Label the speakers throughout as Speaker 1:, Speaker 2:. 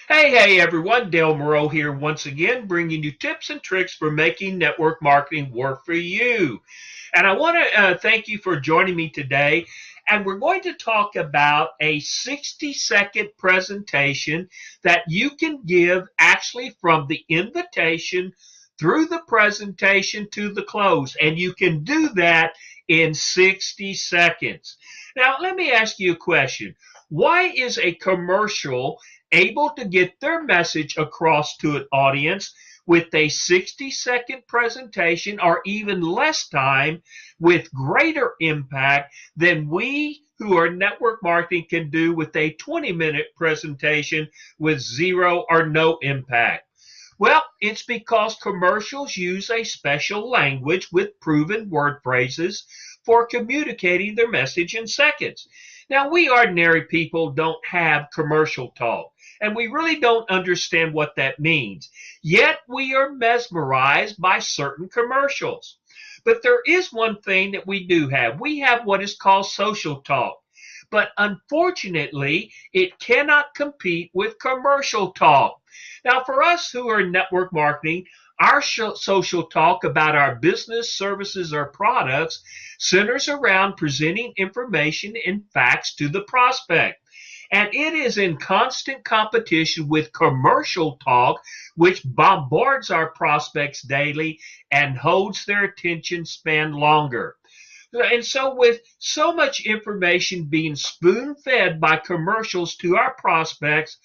Speaker 1: Hey everyone, Dale Moreau here once again, bringing you tips and tricks for making network marketing work for you. And I want to thank you for joining me today. And we're going to talk about a 60-second presentation that you can give actually from the invitation through the presentation to the close. And you can do that in 60 seconds. Now, let me ask you a question. Why is a commercial able to get their message across to an audience with a 60-second presentation or even less time with greater impact than we who are network marketing can do with a 20-minute presentation with zero or no impact? Well, it's because commercials use a special language with proven word phrases for communicating their message in seconds. Now, we ordinary people don't have commercial talk, and we really don't understand what that means. Yet, we are mesmerized by certain commercials. But there is one thing that we do have. We have what is called social talk. But unfortunately, it cannot compete with commercial talk. Now, for us who are in network marketing, our social talk about our business, services, or products centers around presenting information and facts to the prospect. And it is in constant competition with commercial talk, which bombards our prospects daily and holds their attention span longer. And so, with so much information being spoon fed by commercials to our prospects,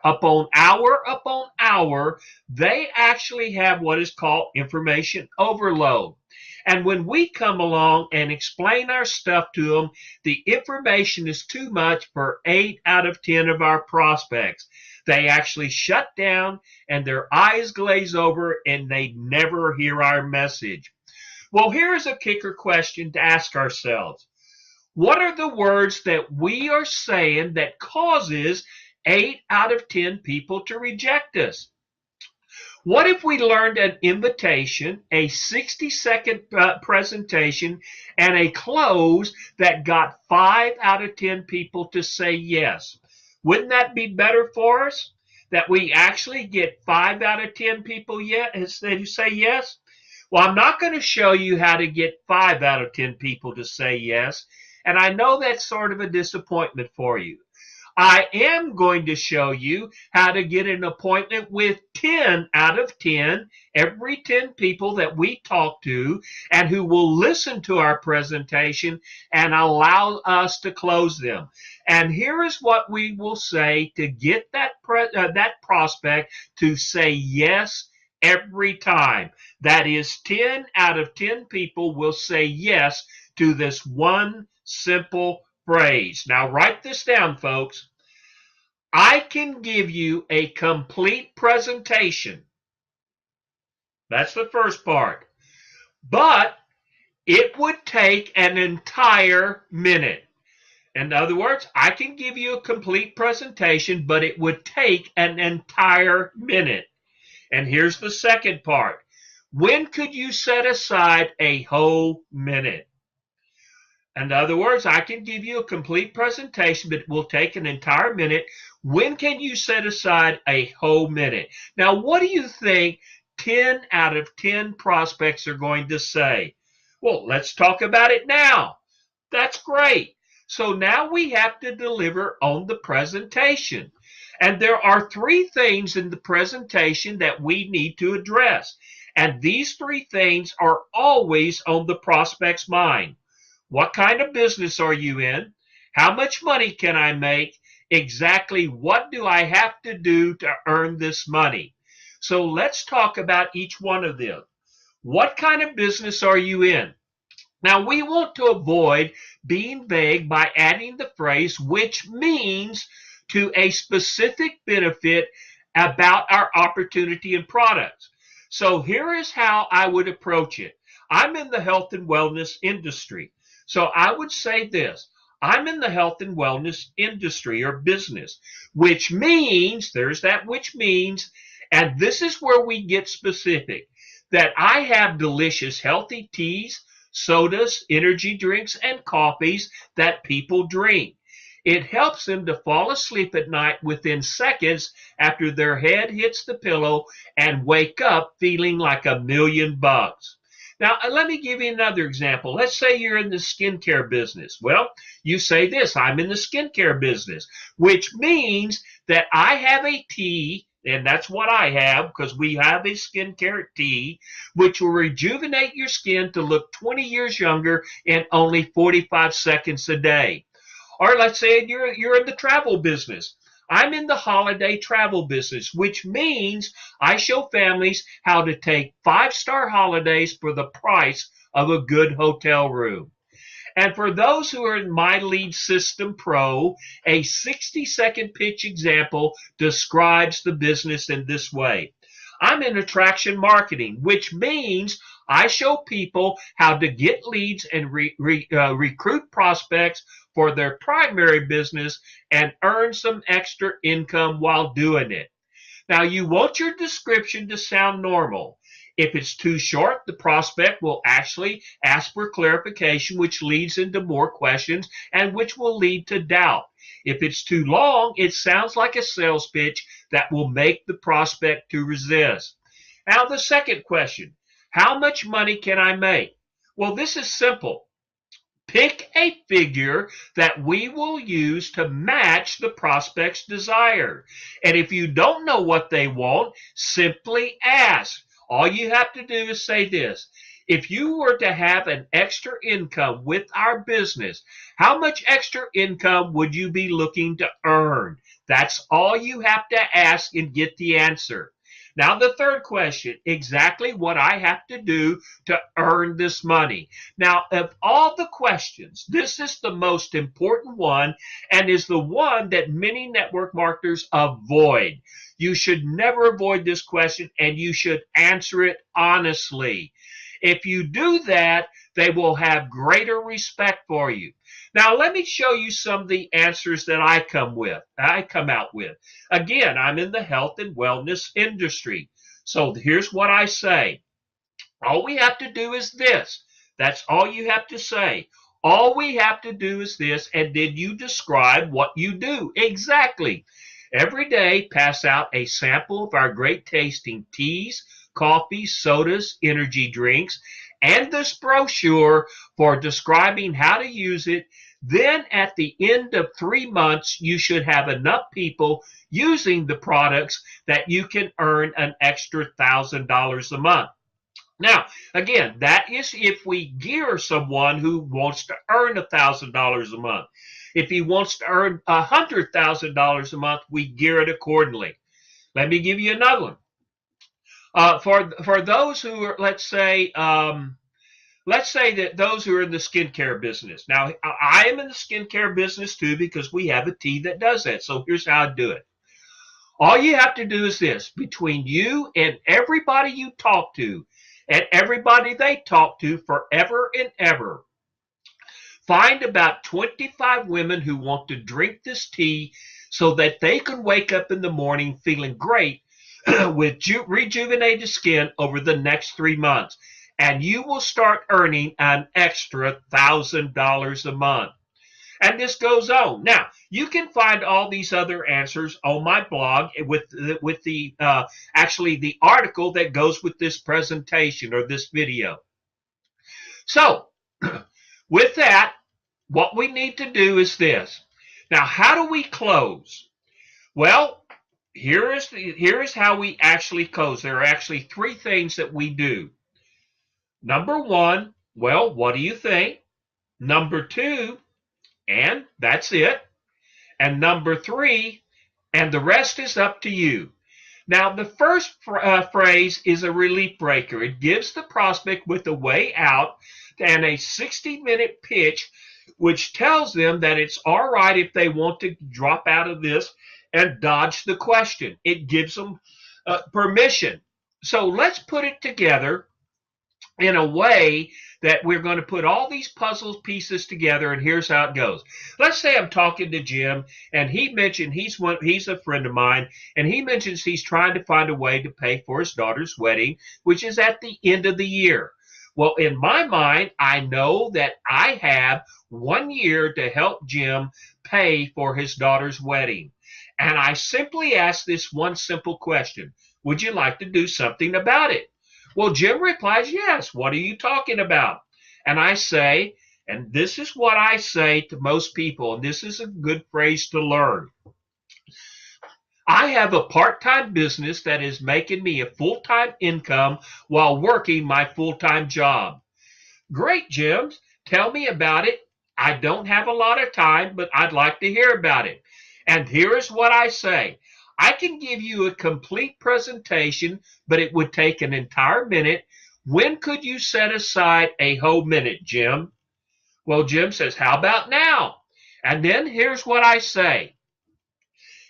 Speaker 1: upon hour, they actually have what is called information overload. And when we come along and explain our stuff to them, the information is too much for 8 out of 10 of our prospects. They actually shut down and their eyes glaze over and they never hear our message. Well, here is a kicker question to ask ourselves. What are the words that we are saying that causes 8 out of 10 people to reject us? What if we learned an invitation, a 60-second presentation, and a close that got 5 out of 10 people to say yes? Wouldn't that be better for us? That we actually get 5 out of 10 people yet who say yes? Well, I'm not going to show you how to get 5 out of 10 people to say yes. And I know that's sort of a disappointment for you. I am going to show you how to get an appointment with 10 out of 10, every 10 people that we talk to and who will listen to our presentation and allow us to close them. And here is what we will say to get that prospect to say yes every time. That is 10 out of 10 people will say yes to this one simple phrase. Now write this down, folks. I can give you a complete presentation. That's the first part. But it would take an entire minute. In other words, I can give you a complete presentation, but it would take an entire minute. And here's the second part. When could you set aside a whole minute? In other words, I can give you a complete presentation, but it will take an entire minute. When can you set aside a whole minute? Now, what do you think 10 out of 10 prospects are going to say? Well, let's talk about it now. That's great. So now we have to deliver on the presentation. And there are 3 things in the presentation that we need to address. And these 3 things are always on the prospect's mind. What kind of business are you in? How much money can I make? Exactly what do I have to do to earn this money? So let's talk about each one of them. What kind of business are you in? Now, we want to avoid being vague by adding the phrase which means to a specific benefit about our opportunity and products. So here is how I would approach it. I'm in the health and wellness industry. So I would say this. I'm in the health and wellness industry or business, which means, there's that which means, and this is where we get specific, that I have delicious healthy teas, sodas, energy drinks, and coffees that people drink. It helps them to fall asleep at night within seconds after their head hits the pillow and wake up feeling like $1,000,000. Now, let me give you another example. Let's say you're in the skincare business. Well, you say this, I'm in the skincare business, which means that I have a tea, and that's what I have because we have a skincare tea, which will rejuvenate your skin to look 20 years younger in only 45 seconds a day. Or let's say you're in the travel business. I'm in the holiday travel business, which means I show families how to take 5-star holidays for the price of a good hotel room. And for those who are in My Lead System Pro, a 60-second pitch example describes the business in this way. I'm in attraction marketing, which means I show people how to get leads and recruit prospects for their primary business and earn some extra income while doing it. Now, you want your description to sound normal. If it's too short, the prospect will actually ask for clarification, which leads into more questions and which will lead to doubt. If it's too long, it sounds like a sales pitch that will make the prospect to resist. Now, the second question, how much money can I make? Well, this is simple. Pick a figure that we will use to match the prospect's desire. And if you don't know what they want, simply ask. All you have to do is say this. If you were to have an extra income with our business, how much extra income would you be looking to earn? That's all you have to ask and get the answer. Now, the third question, exactly what I have to do to earn this money. Now, of all the questions, this is the most important one and is the one that many network marketers avoid. You should never avoid this question, and you should answer it honestly. If you do that, they will have greater respect for you. Now, let me show you some of the answers that I come out with. Again, I'm in the health and wellness industry. So here's what I say. All we have to do is this. That's all you have to say. All we have to do is this, and then you describe what you do. Exactly. Every day, pass out a sample of our great tasting teas, coffees, sodas, energy drinks, and this brochure for describing how to use it. Then at the end of 3 months, you should have enough people using the products that you can earn an extra $1,000 a month. Now, again, that is if we gear someone who wants to earn $1,000 a month. If he wants to earn $100,000 a month, we gear it accordingly. Let me give you another one. For those who are, let's say that those who are in the skincare business. Now, I am in the skincare business too because we have a tea that does that. So here's how I do it. All you have to do is this. Between you and everybody you talk to and everybody they talk to forever and ever, find about 25 women who want to drink this tea so that they can wake up in the morning feeling great with rejuvenated skin over the next 3 months. And you will start earning an extra $1,000 a month. And this goes on. Now, you can find all these other answers on my blog with the actually the article that goes with this presentation or this video. So, with that, what we need to do is this. Now, how do we close? Well, here is how we actually close. There are actually 3 things that we do. Number 1, well, what do you think? Number 2, and that's it. And number 3, and the rest is up to you. Now, the first phrase is a relief breaker. It gives the prospect with a way out and a 60-minute pitch, which tells them that it's all right if they want to drop out of this and dodge the question. It gives them permission. So let's put it together in a way that we're going to put all these puzzle pieces together, and here's how it goes. Let's say I'm talking to Jim, and he mentioned he's a friend of mine, and he mentions he's trying to find a way to pay for his daughter's wedding, which is at the end of the year. Well, in my mind, I know that I have 1 year to help Jim pay for his daughter's wedding. And I simply ask this one simple question: would you like to do something about it? Well, Jim replies, yes. What are you talking about? And I say, and this is what I say to most people, and this is a good phrase to learn. I have a part-time business that is making me a full-time income while working my full-time job. Great, Jim. Tell me about it. I don't have a lot of time, but I'd like to hear about it. And here is what I say. I can give you a complete presentation, but it would take an entire minute. When could you set aside a whole minute, Jim? Well, Jim says, how about now? And then here's what I say.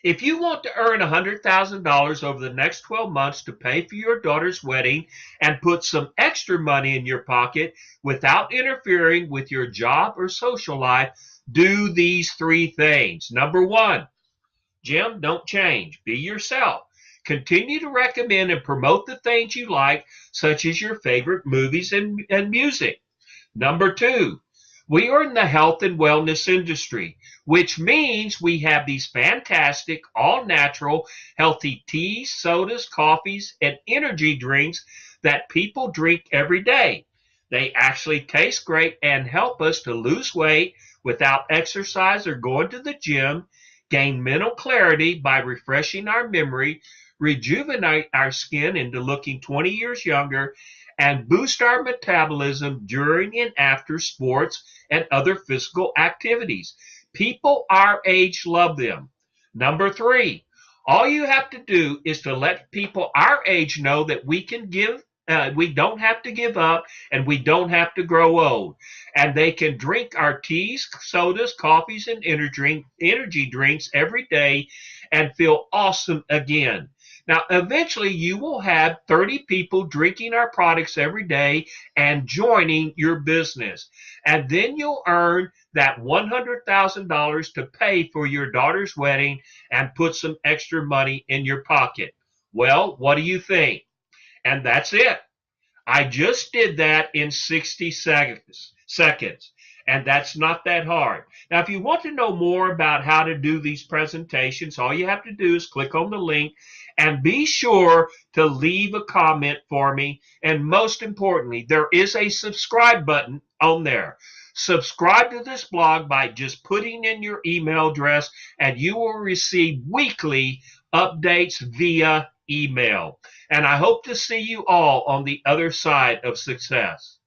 Speaker 1: If you want to earn $100,000 over the next 12 months to pay for your daughter's wedding and put some extra money in your pocket without interfering with your job or social life, do these three things. Number one, Jim, don't change. Be yourself. Continue to recommend and promote the things you like, such as your favorite movies and music. Number two, we are in the health and wellness industry, which means we have these fantastic, all natural, healthy teas, sodas, coffees, and energy drinks that people drink every day. They actually taste great and help us to lose weight without exercise or going to the gym, gain mental clarity by refreshing our memory, rejuvenate our skin into looking 20 years younger, and boost our metabolism during and after sports and other physical activities. People our age love them. Number three, all you have to do is to let people our age know that we don't have to give up and we don't have to grow old. And they can drink our teas, sodas, coffees, and energy drinks every day and feel awesome again. Now, eventually, you will have 30 people drinking our products every day and joining your business. And then you'll earn that $100,000 to pay for your daughter's wedding and put some extra money in your pocket. Well, what do you think? And that's it. I just did that in 60 seconds. And that's not that hard. Now, if you want to know more about how to do these presentations, all you have to do is click on the link and be sure to leave a comment for me. And most importantly, there is a subscribe button on there. Subscribe to this blog by just putting in your email address, and you will receive weekly updates via email. And I hope to see you all on the other side of success.